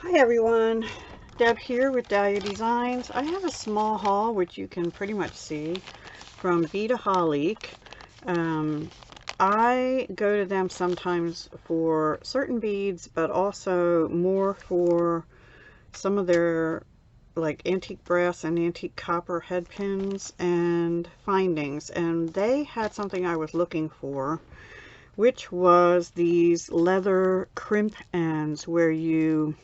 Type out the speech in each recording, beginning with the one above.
Hi everyone, Deb here with Dahlia Designs. I have a small haul which you can pretty much see from Beadaholique. I go to them sometimes for certain beads, but also more for some of their like antique brass and antique copper head pins and findings, and they had something I was looking for, which was these leather crimp ends where you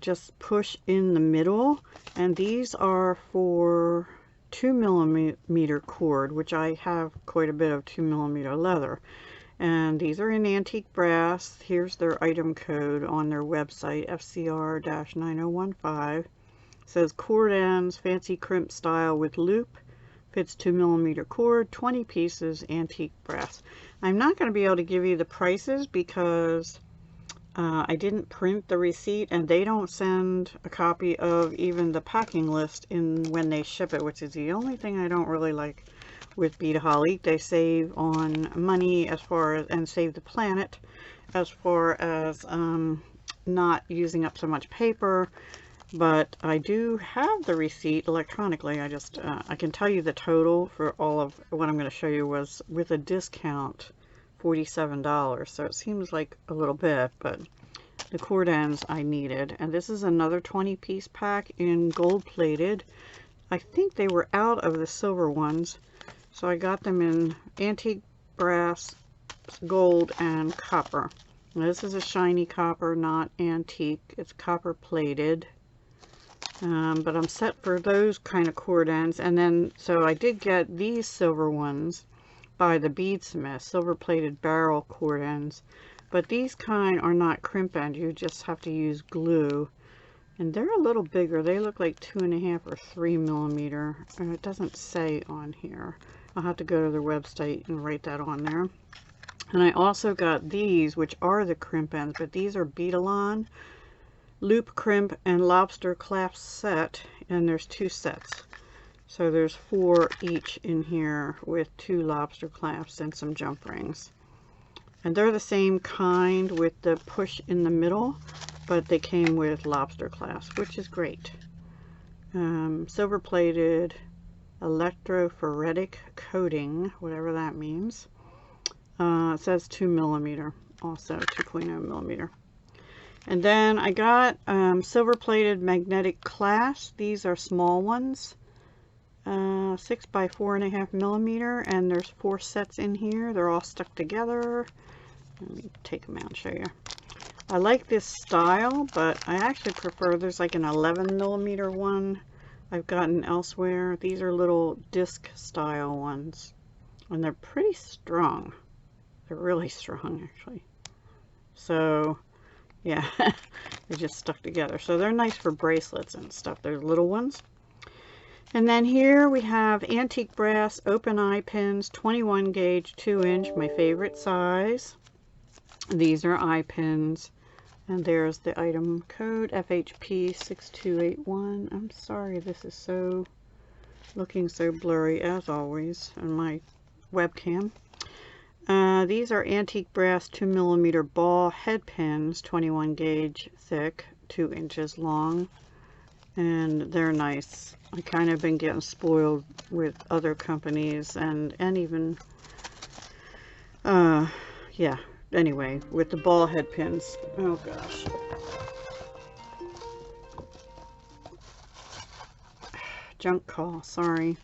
just push in the middle, and these are for 2mm cord, which I have quite a bit of 2mm leather, and these are in antique brass. Here's their item code on their website, FCR-9015. It says cord ends, fancy crimp style with loop, fits 2mm cord, 20 pieces, antique brass. I'm not going to be able to give you the prices because I didn't print the receipt, and they don't send a copy of even the packing list in when they ship it, which is the only thing I don't really like with Beadaholique. They save on money as far as, and save the planet as far as not using up so much paper. But I do have the receipt electronically. I just I can tell you the total for all of what I'm going to show you was with a discount $47, so it seems like a little bit, but the cord ends I needed. And this is another 20-piece pack in gold plated. I think they were out of the silver ones, so I got them in antique brass, gold, and copper. Now, this is a shiny copper, not antique. It's copper plated. But I'm set for those kind of cord ends. And then, so I did get these silver ones by the Beadsmith, silver plated barrel cord ends, but these kind are not crimp end. You just have to use glue, and they're a little bigger. They look like 2.5 or 3mm, and it doesn't say on here. I'll have to go to their website and write that on there. And I also got these, which are the crimp ends, but these are Beadalon loop crimp and lobster clasp set, and there's 2 sets. So there's 4 each in here with 2 lobster clasps and some jump rings. And they're the same kind with the push in the middle, but they came with lobster clasps, which is great. Silver plated electrophoretic coating, whatever that means. It says 2mm, also 2.0mm. And then I got silver plated magnetic clasps. These are small ones. 6 by 4.5mm, and there's 4 sets in here. They're all stuck together. Let me take them out and show you. I like this style, but I actually prefer, there's like an 11mm one I've gotten elsewhere. These are little disc style ones, and they're pretty strong. They're really strong, actually. So yeah, they just stuck together. So they're nice for bracelets and stuff. They're little ones. And then here we have antique brass open eye pins, 21 gauge, 2-inch, my favorite size. These are eye pins, and there's the item code, FHP6281. I'm sorry, this is so looking so blurry as always on my webcam. These are antique brass 2mm ball head pins, 21 gauge thick, 2 inches long, and they're nice. I kind of been getting spoiled with other companies and even yeah, anyway, with the ball head pins. Oh gosh, junk call, sorry.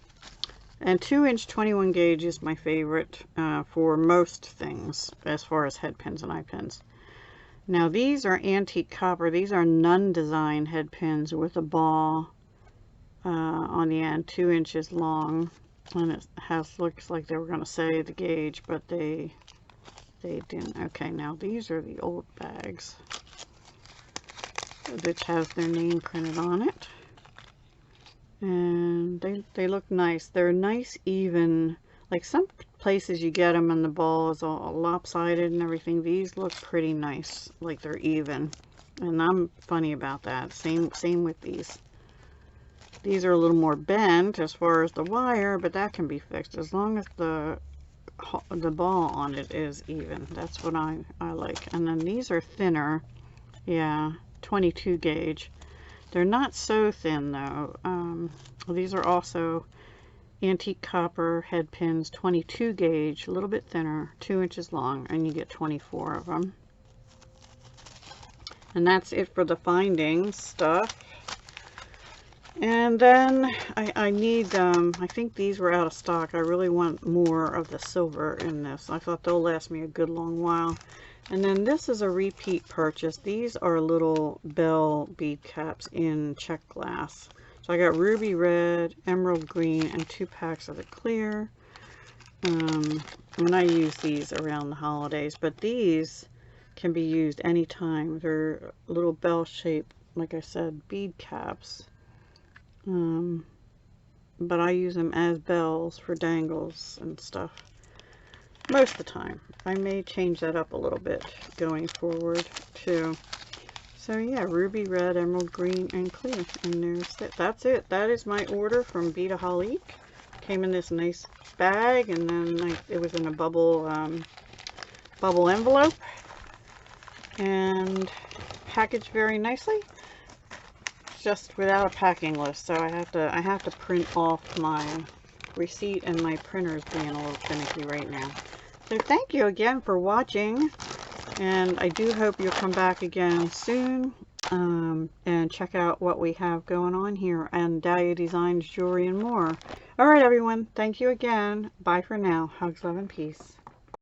And 2-inch 21 gauge is my favorite for most things as far as head pins and eye pins. Now these are antique copper. These are nun design head pins with a ball on the end, 2 inches long, and it looks like they were going to say the gauge, but they didn't. Okay, now these are the old bags, which has their name printed on it. And they look nice. They're nice, even, like some places you get them and the ball is all lopsided and everything. These look pretty nice, like they're even, and I'm funny about that. Same with these. These are a little more bent as far as the wire, but that can be fixed as long as the ball on it is even. That's what I like. And then these are thinner. Yeah, 22 gauge. They're not so thin though. These are also antique copper head pins, 22 gauge, a little bit thinner, 2 inches long, and you get 24 of them. And that's it for the finding stuff. And then I need, I think these were out of stock. I really want more of the silver in this. I thought they'll last me a good long while. And then this is a repeat purchase. These are little bell bead caps in check glass. So I got ruby red, emerald green, and 2 packs of the clear. And I use these around the holidays, but these can be used anytime. They're little bell shaped, like I said, bead caps. But I use them as bells for dangles and stuff most of the time. I may change that up a little bit going forward too. So yeah, ruby red, emerald green, and clear. And that's it. That is my order from Beadaholique. Came in this nice bag, and then it was in a bubble envelope and packaged very nicely. Just without a packing list, so I have to print off my receipt, and my printer is being a little finicky right now. So thank you again for watching, and I do hope you'll come back again soon and check out what we have going on here and Dahlia Designs jewelry and more. All right, everyone, thank you again. Bye for now. Hugs, love, and peace.